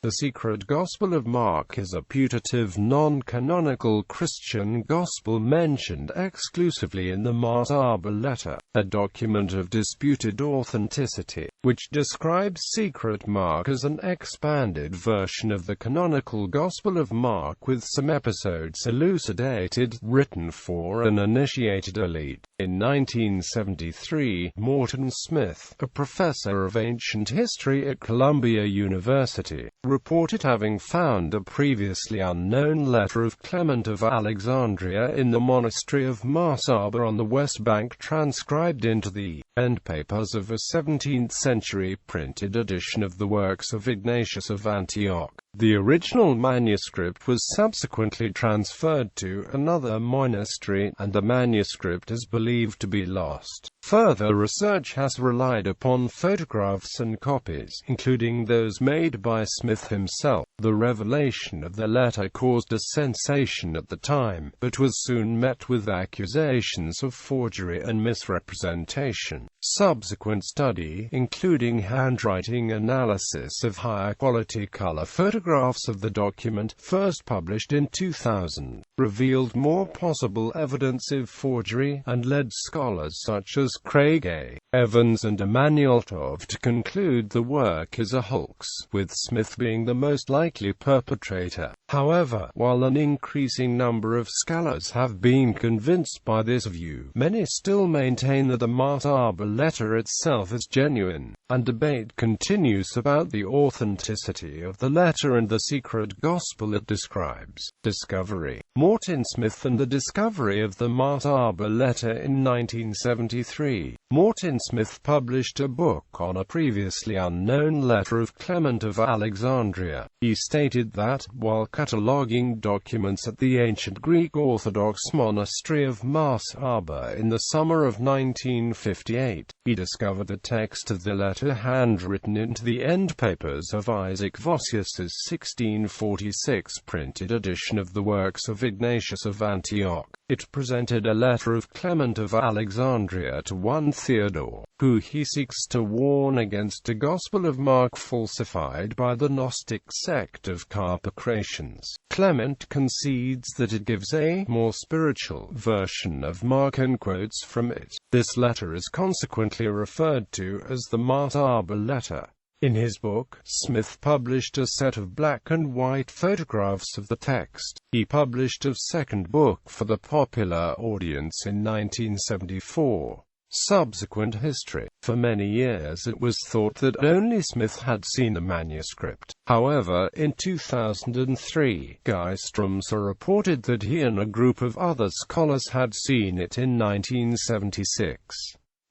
The Secret Gospel of Mark is a putative, non-canonical Christian gospel mentioned exclusively in the Mar Saba letter, a document of disputed authenticity, which describes secret Mark as an expanded version of the canonical Gospel of Mark with some episodes elucidated, written for an initiated elite. In 1973, Morton Smith, a professor of ancient history at Columbia University, reported having found a previously unknown letter of Clement of Alexandria in the monastery of Mar Saba on the West Bank, transcribed into the endpapers of a 17th-century printed edition of the works of Ignatius of Antioch. The original manuscript was subsequently transferred to another monastery, and the manuscript is believed to be lost. Further research has relied upon photographs and copies, including those made by Smith himself. The revelation of the letter caused a sensation at the time, but was soon met with accusations of forgery and misrepresentation. Subsequent study, including handwriting analysis of higher-quality color photographs of the document, first published in 2000, revealed more possible evidence of forgery, and led scholars such as Craig A. Evans and Emmanuel Tov to conclude the work is a hoax, with Smith being the most likely perpetrator. However, while an increasing number of scholars have been convinced by this view, many still maintain that the Mar Saba letter itself is genuine, and debate continues about the authenticity of the letter and the secret gospel it describes. Discovery. Morton Smith and the discovery of the Mar Saba letter in 1973. Morton Smith published a book on a previously unknown letter of Clement of Alexandria. He stated that, while cataloguing documents at the ancient Greek Orthodox monastery of Mar Saba in the summer of 1958, he discovered the text of the letter handwritten into the endpapers of Isaac Vossius's 1646 printed edition of the works of Ignatius of Antioch. It presented a letter of Clement of Alexandria to one Theodore, who he seeks to warn against a Gospel of Mark falsified by the Gnostic sect of Carpocratians. Clement concedes that it gives a more spiritual version of Mark and quotes from it. This letter is consequently referred to as the Mar Saba letter. In his book, Smith published a set of black and white photographs of the text. He published a second book for the popular audience in 1974. Subsequent history. For many years it was thought that only Smith had seen the manuscript. However, in 2003, Guy Strumser reported that he and a group of other scholars had seen it in 1976.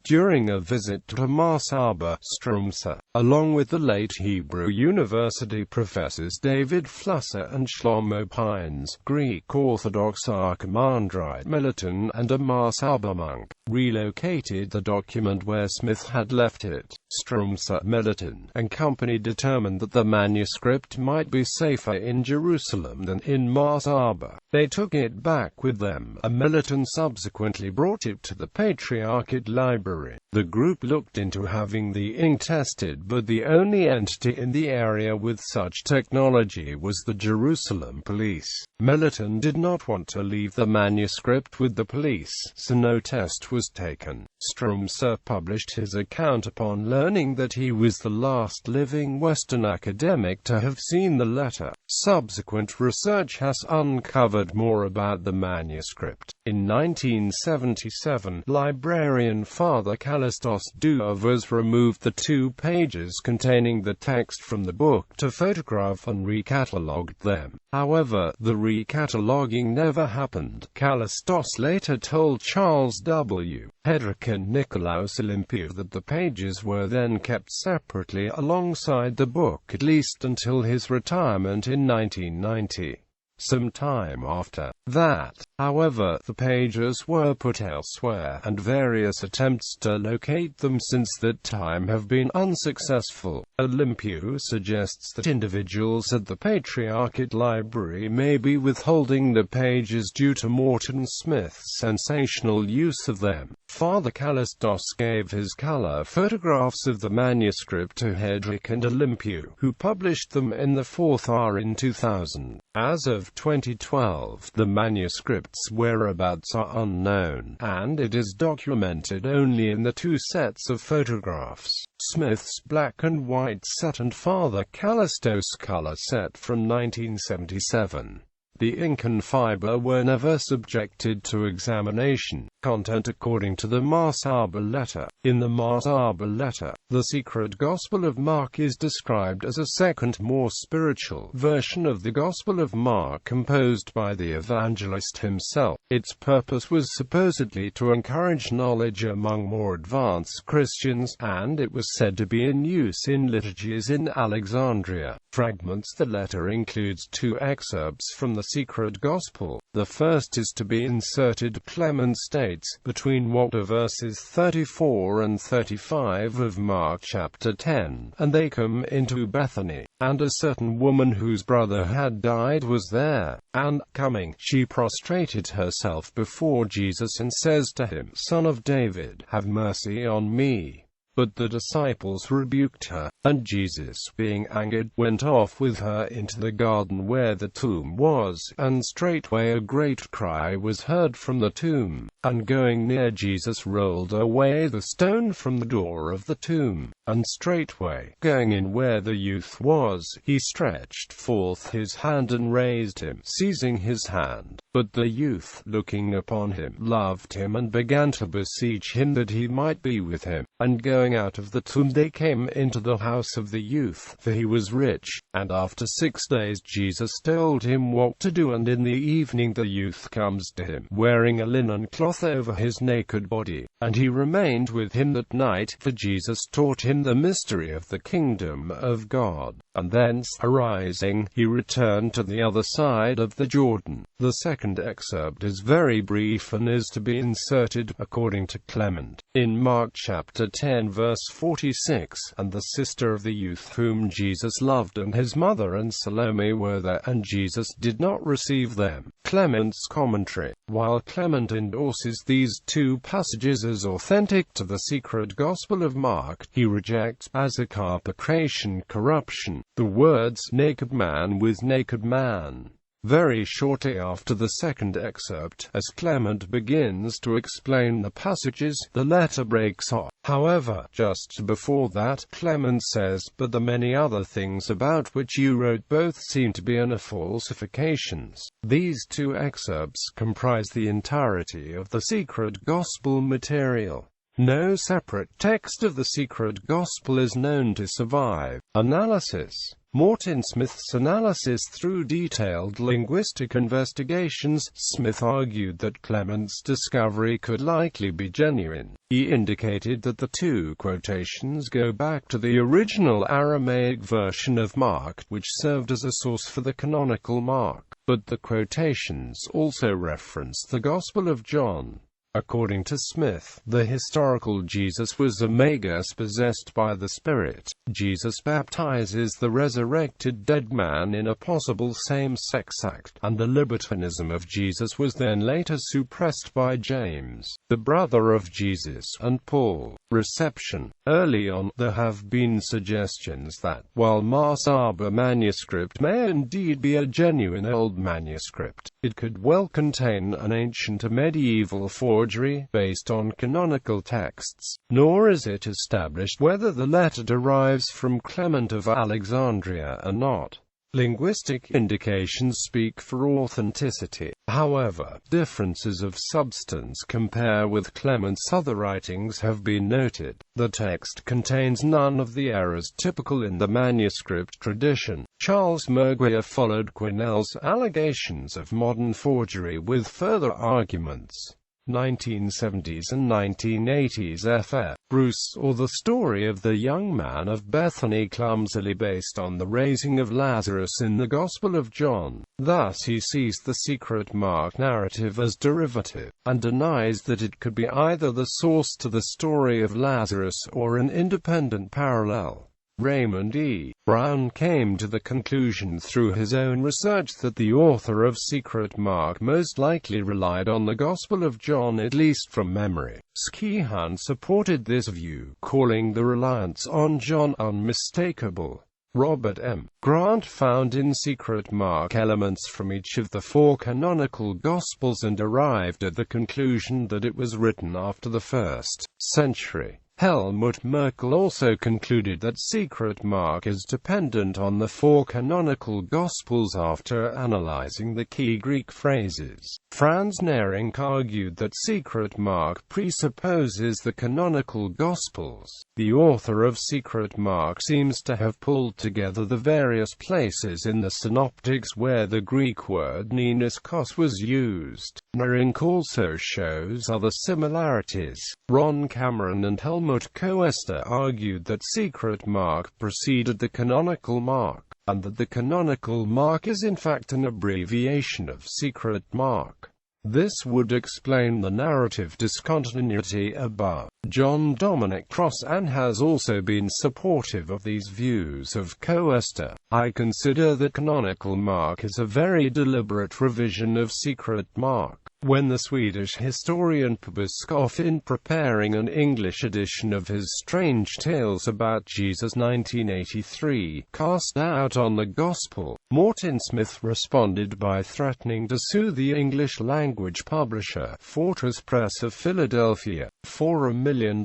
During a visit to Mar Saba, Strumser, along with the late Hebrew University professors David Flusser and Shlomo Pines, Greek Orthodox archimandrite Meliton, and a Mar Saba monk, relocated the document where Smith had left it. Strumser, Meliton, and company determined that the manuscript might be safer in Jerusalem than in Mar Saba. They took it back with them, and Meliton subsequently brought it to the Patriarchate Library. The group looked into having the ink tested, but the only entity in the area with such technology was the Jerusalem police. Meliton did not want to leave the manuscript with the police, so no test was taken. Strumser published his account upon learning that he was the last living Western academic to have seen the letter. Subsequent research has uncovered more about the manuscript. In 1977, librarian Father Callistos Duovas removed the 2 pages containing the text from the book to photograph and recatalogued them. However, the recataloguing never happened. Callistos later told Charles W. Hedrick and Nicolaus Olympiou that the pages were then kept separately alongside the book at least until his retirement in 1990. Some time after that, however, the pages were put elsewhere, and various attempts to locate them since that time have been unsuccessful. Olympiou suggests that individuals at the Patriarchate Library may be withholding the pages due to Morton Smith's sensational use of them. Father Callistos gave his color photographs of the manuscript to Hedrick and Olympiou, who published them in the 4th R in 2000. As of 2012, the manuscript's whereabouts are unknown, and it is documented only in the 2 sets of photographs, Smith's black and white set and Father Callistos' color set from 1977. The ink and fiber were never subjected to examination. Content according to the Mar Saba letter. In the Mar Saba letter, the secret Gospel of Mark is described as a second, more spiritual version of the Gospel of Mark composed by the evangelist himself. Its purpose was supposedly to encourage knowledge among more advanced Christians, and it was said to be in use in liturgies in Alexandria. Fragments. The letter includes 2 excerpts from the secret Gospel. The first is to be inserted. Clement states, between verses 34 and 35 of Mark chapter 10, and they come into Bethany, and a certain woman whose brother had died was there, and, coming, she prostrated herself before Jesus and says to him, Son of David, have mercy on me. But the disciples rebuked her, and Jesus, being angered, went off with her into the garden where the tomb was, and straightway a great cry was heard from the tomb. And going near Jesus rolled away the stone from the door of the tomb, and straightway, going in where the youth was, he stretched forth his hand and raised him, seizing his hand. But the youth, looking upon him, loved him and began to beseech him that he might be with him. And going out of the tomb they came into the house of the youth, for he was rich. And after 6 days Jesus told him what to do, and in the evening the youth comes to him, wearing a linen cloth over his naked body. And he remained with him that night, for Jesus taught him the mystery of the kingdom of God. And thence, arising, he returned to the other side of the Jordan. The second excerpt is very brief and is to be inserted, according to Clement, in Mark chapter 10 verse 46, and the sister of the youth whom Jesus loved and his mother and Salome were there, and Jesus did not receive them. Clements Commentary. While Clement endorses these 2 passages as authentic to the secret Gospel of Mark, he rejects, as a carpocration corruption, the words naked man with naked man. Very shortly after the second excerpt, as Clement begins to explain the passages, the letter breaks off. However, just before that, Clement says, but the many other things about which you wrote both seem to be falsifications. These 2 excerpts comprise the entirety of the secret Gospel material. No separate text of the secret Gospel is known to survive. Analysis. Morton Smith's analysis. Through detailed linguistic investigations, Smith argued that Clement's discovery could likely be genuine. He indicated that the 2 quotations go back to the original Aramaic version of Mark, which served as a source for the canonical Mark, but the quotations also reference the Gospel of John. According to Smith, the historical Jesus was a magus possessed by the Spirit. Jesus baptizes the resurrected dead man in a possible same-sex act, and the libertinism of Jesus was then later suppressed by James, the brother of Jesus, and Paul. Reception. Early on, there have been suggestions that, while Mar Saba manuscript may indeed be a genuine old manuscript, it could well contain an ancient or medieval forgery based on canonical texts. Nor is it established whether the letter derives from Clement of Alexandria or not. Linguistic indications speak for authenticity. However, differences of substance compared with Clement's other writings have been noted. The text contains none of the errors typical in the manuscript tradition. Charles Merguia followed Quinnell's allegations of modern forgery with further arguments. 1970s and 1980s F.F. Bruce, or The Story of the Young Man of Bethany, clumsily based on the raising of Lazarus in the Gospel of John. Thus he sees the secret Mark narrative as derivative, and denies that it could be either the source to the story of Lazarus or an independent parallel. Raymond E. Brown came to the conclusion through his own research that the author of Secret Mark most likely relied on the Gospel of John, at least from memory. Skehan supported this view, calling the reliance on John unmistakable. Robert M. Grant found in Secret Mark elements from each of the 4 canonical Gospels and arrived at the conclusion that it was written after the 1st century. Helmut Merkel also concluded that Secret Mark is dependent on the 4 canonical Gospels after analyzing the key Greek phrases. Franz Nehring argued that Secret Mark presupposes the canonical Gospels. The author of Secret Mark seems to have pulled together the various places in the Synoptics where the Greek word neniskos was used. Nehring also shows other similarities. Ron Cameron and Helmut Koester argued that Secret Mark preceded the canonical Mark, and that the canonical Mark is in fact an abbreviation of Secret Mark. This would explain the narrative discontinuity above. John Dominic Crossan has also been supportive of these views of Koester. I consider that canonical Mark is a very deliberate revision of Secret Mark. When the Swedish historian Pubiskov, in preparing an English edition of his Strange Tales about Jesus 1983, cast doubt on the Gospel, Morton Smith responded by threatening to sue the English-language publisher, Fortress Press of Philadelphia, for $1 million,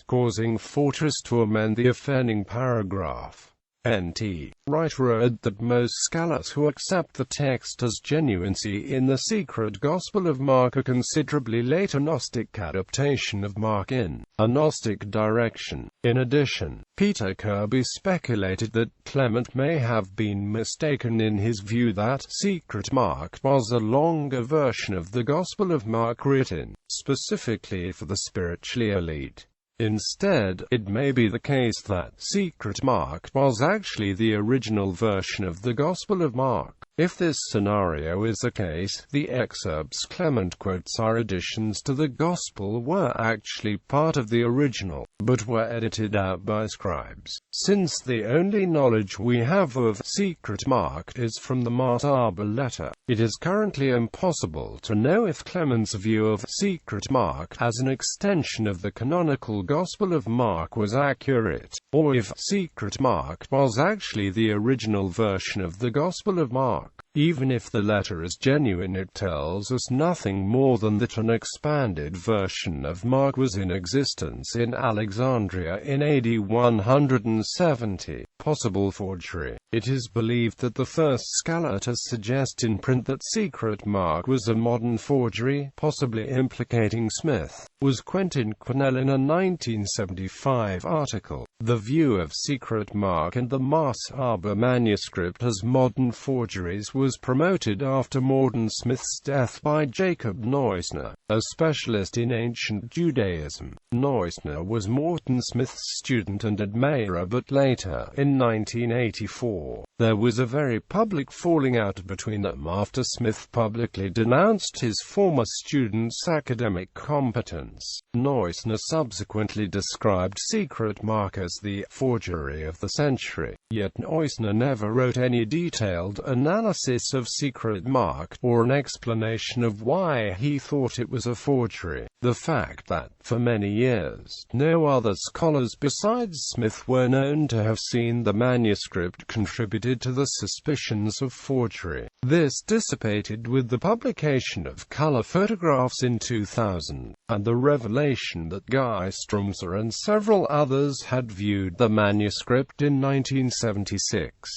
causing Fortress to amend the offending paragraph. N.T. Wright wrote that most scholars who accept the text as genuine see in the secret Gospel of Mark a considerably later Gnostic adaptation of Mark in a Gnostic direction. In addition, Peter Kirby speculated that Clement may have been mistaken in his view that Secret Mark was a longer version of the Gospel of Mark written specifically for the spiritually elite. Instead, it may be the case that Secret Mark was actually the original version of the Gospel of Mark. If this scenario is the case, the excerpts Clement quotes are additions to the Gospel were actually part of the original, but were edited out by scribes. Since the only knowledge we have of Secret Mark is from the Mar Saba letter, it is currently impossible to know if Clement's view of Secret Mark as an extension of the canonical Gospel of Mark was accurate, or if Secret Mark was actually the original version of the Gospel of Mark. Even if the letter is genuine, it tells us nothing more than that an expanded version of Mark was in existence in Alexandria in AD 170. Possible forgery. It is believed that the first scholar to suggest in print that Secret Mark was a modern forgery, possibly implicating Smith, was Quentin Quinnell in a 1975 article. The view of Secret Mark and the Mar Saba manuscript as modern forgeries was promoted after Morton Smith's death by Jacob Neusner, a specialist in ancient Judaism. Neusner was Morton Smith's student and admirer, but later, in 1984, there was a very public falling out between them after Smith publicly denounced his former student's academic competence. Neusner subsequently described Secret Mark as the forgery of the century, yet Neusner never wrote any detailed analysis of Secret Mark, or an explanation of why he thought it was a forgery. The fact that, for many years, no other scholars besides Smith were known to have seen the manuscript contributed to the suspicions of forgery. This dissipated with the publication of color photographs in 2000, and the revelation that Guy Strumser and several others had viewed the manuscript in 1976.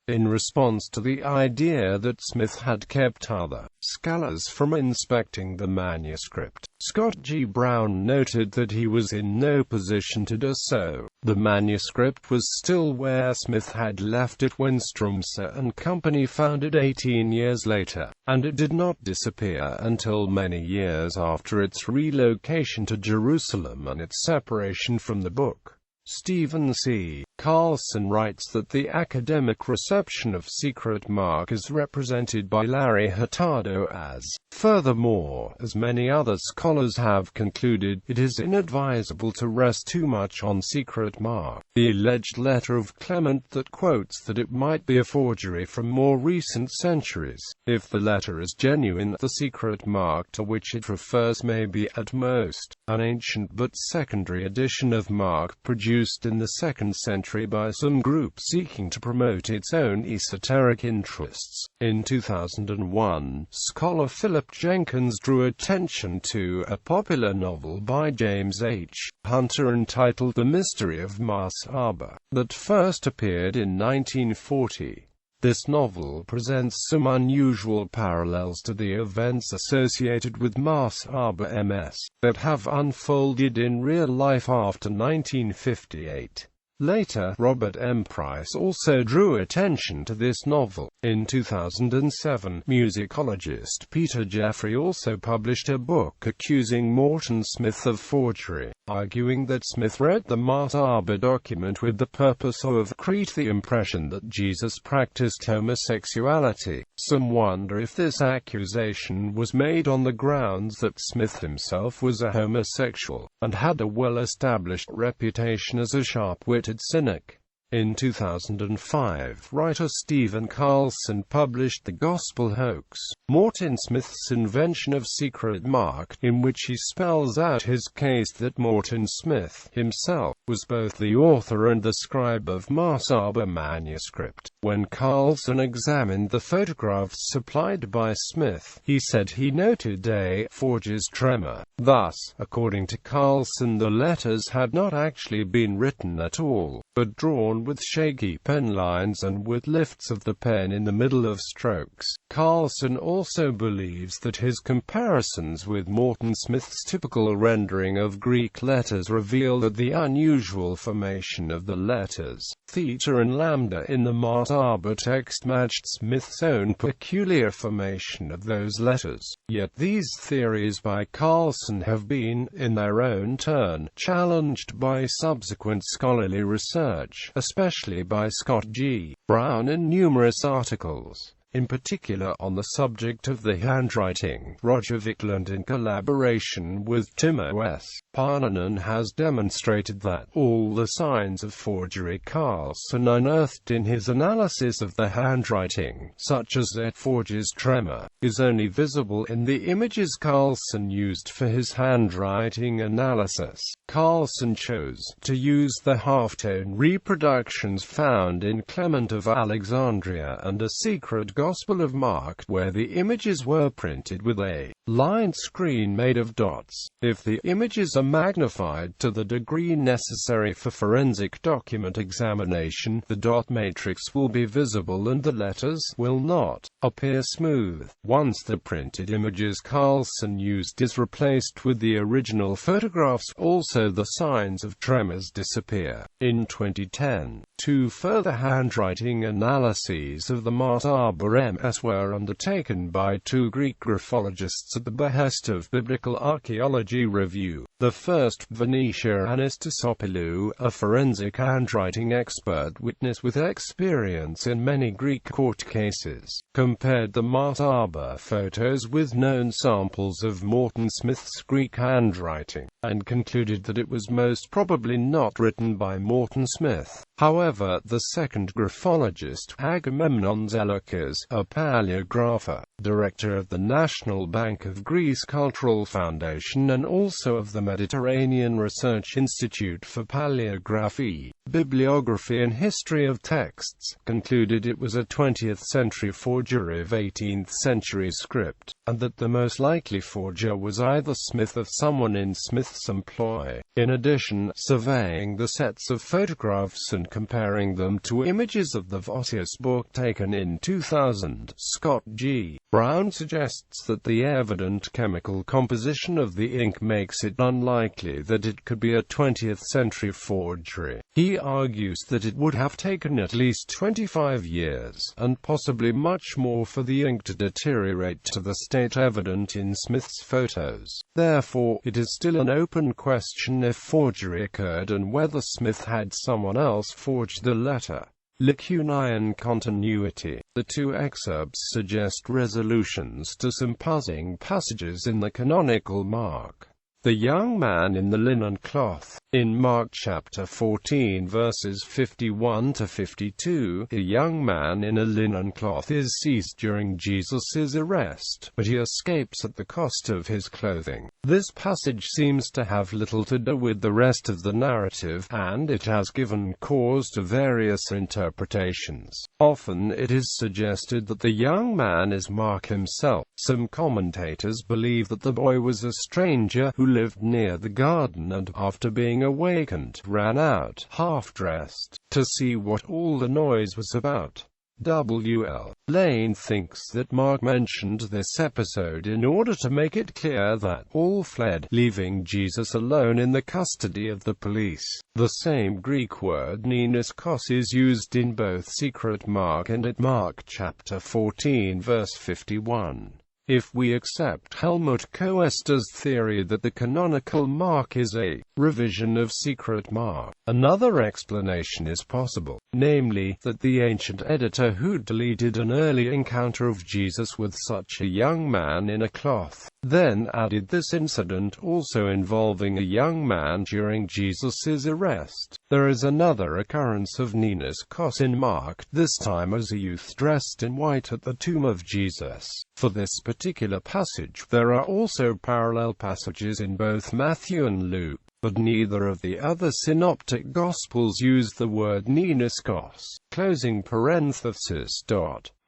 In response to the idea that Smith had kept other scholars from inspecting the manuscript, Scott G. Brown noted that he was in no position to do so. The manuscript was still where Smith had left it when Strumser and company found it 18 years later, and it did not disappear until many years after its relocation to Jerusalem and its separation from the book. Stephen C. Carlson writes that the academic reception of secret Mark is represented by Larry Hurtado as, furthermore, as many other scholars have concluded, it is inadvisable to rest too much on secret Mark. The alleged letter of Clement that quotes that it might be a forgery from more recent centuries. If the letter is genuine, the secret Mark to which it refers may be, at most, an ancient but secondary edition of Mark produced in the 2nd century by some group seeking to promote its own esoteric interests. In 2001, scholar Philip Jenkins drew attention to a popular novel by James H. Hunter entitled The Mystery of Mar Saba, that first appeared in 1940. This novel presents some unusual parallels to the events associated with Mar Saba MS that have unfolded in real life after 1958. Later, Robert M. Price also drew attention to this novel. In 2007, musicologist Peter Jeffrey also published a book accusing Morton Smith of forgery, arguing that Smith read the Mar Saba document with the purpose of create the impression that Jesus practiced homosexuality. Some wonder if this accusation was made on the grounds that Smith himself was a homosexual, and had a well-established reputation as a sharp-witted cynic. In 2005, writer Stephen Carlson published The Gospel Hoax, Morton Smith's Invention of Secret Mark, in which he spells out his case that Morton Smith, himself, was both the author and the scribe of Mar Saba manuscript. When Carlson examined the photographs supplied by Smith, he said he noted a forger's tremor. Thus, according to Carlson, the letters had not actually been written at all, but drawn with shaky pen lines and with lifts of the pen in the middle of strokes. Carlson also believes that his comparisons with Morton Smith's typical rendering of Greek letters reveal that the unusual formation of the letters theta and lambda in the Mar Saba text matched Smith's own peculiar formation of those letters. Yet these theories by Carlson have been, in their own turn, challenged by subsequent scholarly research, especially by Scott G. Brown in numerous articles. In particular on the subject of the handwriting, Roger Vickland, in collaboration with Timo S. Parnanen, has demonstrated that all the signs of forgery Carlson unearthed in his analysis of the handwriting, such as that forger's tremor, is only visible in the images Carlson used for his handwriting analysis. Carlson chose to use the halftone reproductions found in Clement of Alexandria and a secret Gospel of Mark, where the images were printed with a lined screen made of dots. If the images are magnified to the degree necessary for forensic document examination, the dot matrix will be visible and the letters will not appear smooth. Once the printed images Carlson used is replaced with the original photographs, also the signs of tremors disappear. In 2010, two further handwriting analyses of the Mar Saba MS were undertaken by two Greek graphologists at the behest of Biblical Archaeology Review. The first, Venetia Anastasopoulou, a forensic handwriting expert witness with experience in many Greek court cases, compared the Mar Saba photos with known samples of Morton Smith's Greek handwriting, and concluded that it was most probably not written by Morton Smith. However, the second graphologist, Agamemnon Zelakis, a paleographer, director of the National Bank of Greece Cultural Foundation and also of the Mediterranean Research Institute for Paleography, Bibliography and History of Texts, concluded it was a 20th-century forgery of 18th-century script, and that the most likely forger was either Smith or someone in Smith's employ. In addition, surveying the sets of photographs and comparing them to images of the Vossius book taken in 2000, Scott G. Brown suggests that the evident chemical composition of the ink makes it unlikely that it could be a 20th-century forgery. He argues that it would have taken at least 25 years, and possibly much more, for the ink to deteriorate to the state evident in Smith's photos. Therefore, it is still an open question if forgery occurred and whether Smith had someone else forge the letter. Lacunian continuity. The two excerpts suggest resolutions to some puzzling passages in the canonical Mark. The young man in the linen cloth. In Mark chapter 14 verses 51 to 52, a young man in a linen cloth is seized during Jesus' arrest, but he escapes at the cost of his clothing. This passage seems to have little to do with the rest of the narrative, and it has given cause to various interpretations. Often it is suggested that the young man is Mark himself. Some commentators believe that the boy was a stranger who lived near the garden and, after being awakened, ran out, half-dressed, to see what all the noise was about. W.L. Lane thinks that Mark mentioned this episode in order to make it clear that all fled, leaving Jesus alone in the custody of the police. The same Greek word neniskos is used in both Secret Mark and at Mark chapter 14 verse 51. If we accept Helmut Koester's theory that the canonical Mark is a revision of Secret Mark, another explanation is possible, namely, that the ancient editor who deleted an early encounter of Jesus with such a young man in a cloth, then added this incident also involving a young man during Jesus' arrest. There is another occurrence of neniskos in Mark, this time as a youth dressed in white at the tomb of Jesus. For this particular passage, there are also parallel passages in both Matthew and Luke, but neither of the other synoptic Gospels use the word neniskos. Closing parenthesis.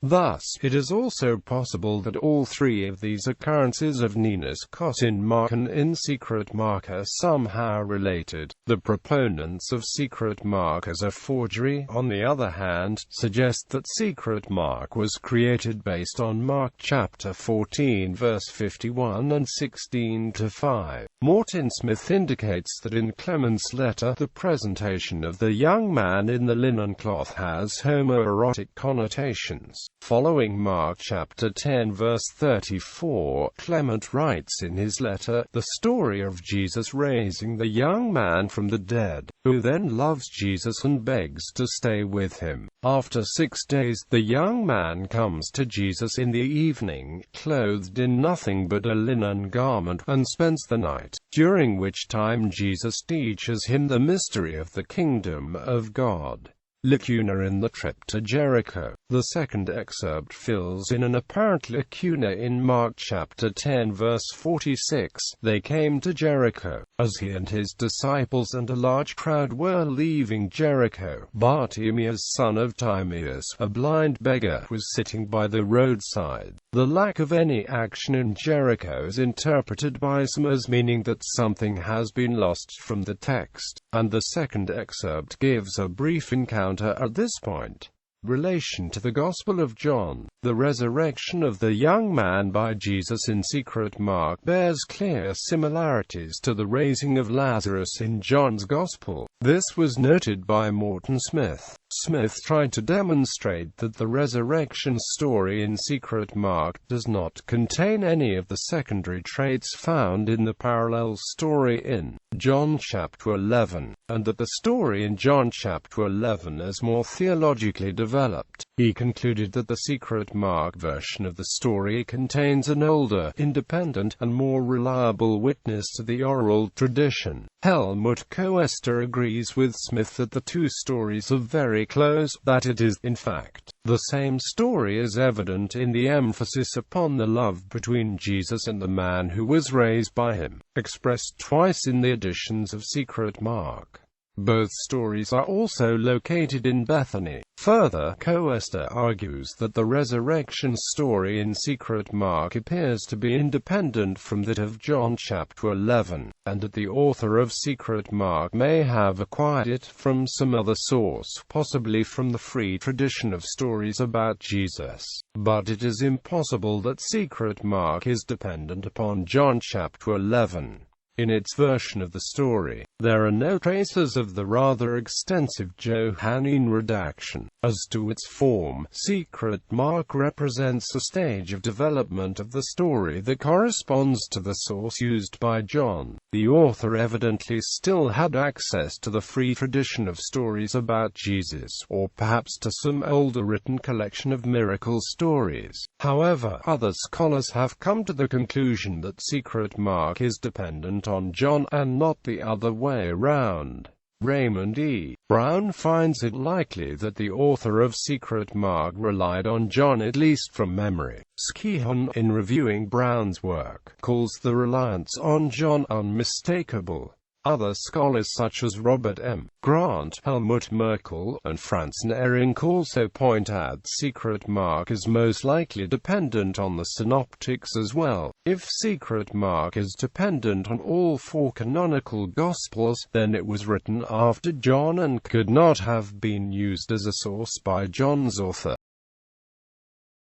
Thus, it is also possible that all three of these occurrences of neniskos in Mark and in Secret Mark are somehow related. The proponents of Secret Mark as a forgery, on the other hand, suggest that Secret Mark was created based on Mark chapter 14 verse 51 and 16-5. Morton Smith indicates that in Clements' letter, the presentation of the young man in the linen cloth has homoerotic connotations. Following Mark chapter 10 verse 34, Clement writes in his letter, the story of Jesus raising the young man from the dead, who then loves Jesus and begs to stay with him. After 6 days, the young man comes to Jesus in the evening, clothed in nothing but a linen garment, and spends the night, during which time Jesus teaches him the mystery of the kingdom of God. Lacuna in the trip to Jericho. The second excerpt fills in an apparent lacuna in Mark chapter 10 verse 46. They came to Jericho. As he and his disciples and a large crowd were leaving Jericho, Bartimaeus son of Timaeus, a blind beggar, was sitting by the roadside. The lack of any action in Jericho is interpreted by some as meaning that something has been lost from the text, and the second excerpt gives a brief encounter at this point. Relation to the Gospel of John. The resurrection of the young man by Jesus in Secret Mark bears clear similarities to the raising of Lazarus in John's Gospel. This was noted by Morton Smith. Smith tried to demonstrate that the resurrection story in Secret Mark does not contain any of the secondary traits found in the parallel story in John chapter 11, and that the story in John chapter 11 is more theologically developed. He concluded that the Secret Mark version of the story contains an older, independent, and more reliable witness to the oral tradition. Helmut Koester agrees with Smith that the two stories are very close, that it is, in fact, the same story is evident in the emphasis upon the love between Jesus and the man who was raised by him, expressed twice in the editions of Secret Mark. Both stories are also located in Bethany. Further, Coester argues that the resurrection story in Secret Mark appears to be independent from that of John chapter 11, and that the author of Secret Mark may have acquired it from some other source, possibly from the free tradition of stories about Jesus. But it is impossible that Secret Mark is dependent upon John chapter 11. In its version of the story, there are no traces of the rather extensive Johannine redaction. As to its form, Secret Mark represents a stage of development of the story that corresponds to the source used by John. The author evidently still had access to the free tradition of stories about Jesus, or perhaps to some older written collection of miracle stories. However, other scholars have come to the conclusion that Secret Mark is dependent on John, and not the other way around. Raymond E. Brown finds it likely that the author of Secret Mark relied on John, at least from memory. Skehan, in reviewing Brown's work, calls the reliance on John unmistakable. Other scholars such as Robert M. Grant, Helmut Merkel, and Franz Nehring also point out Secret Mark is most likely dependent on the synoptics as well. If Secret Mark is dependent on all four canonical Gospels, then it was written after John and could not have been used as a source by John's author.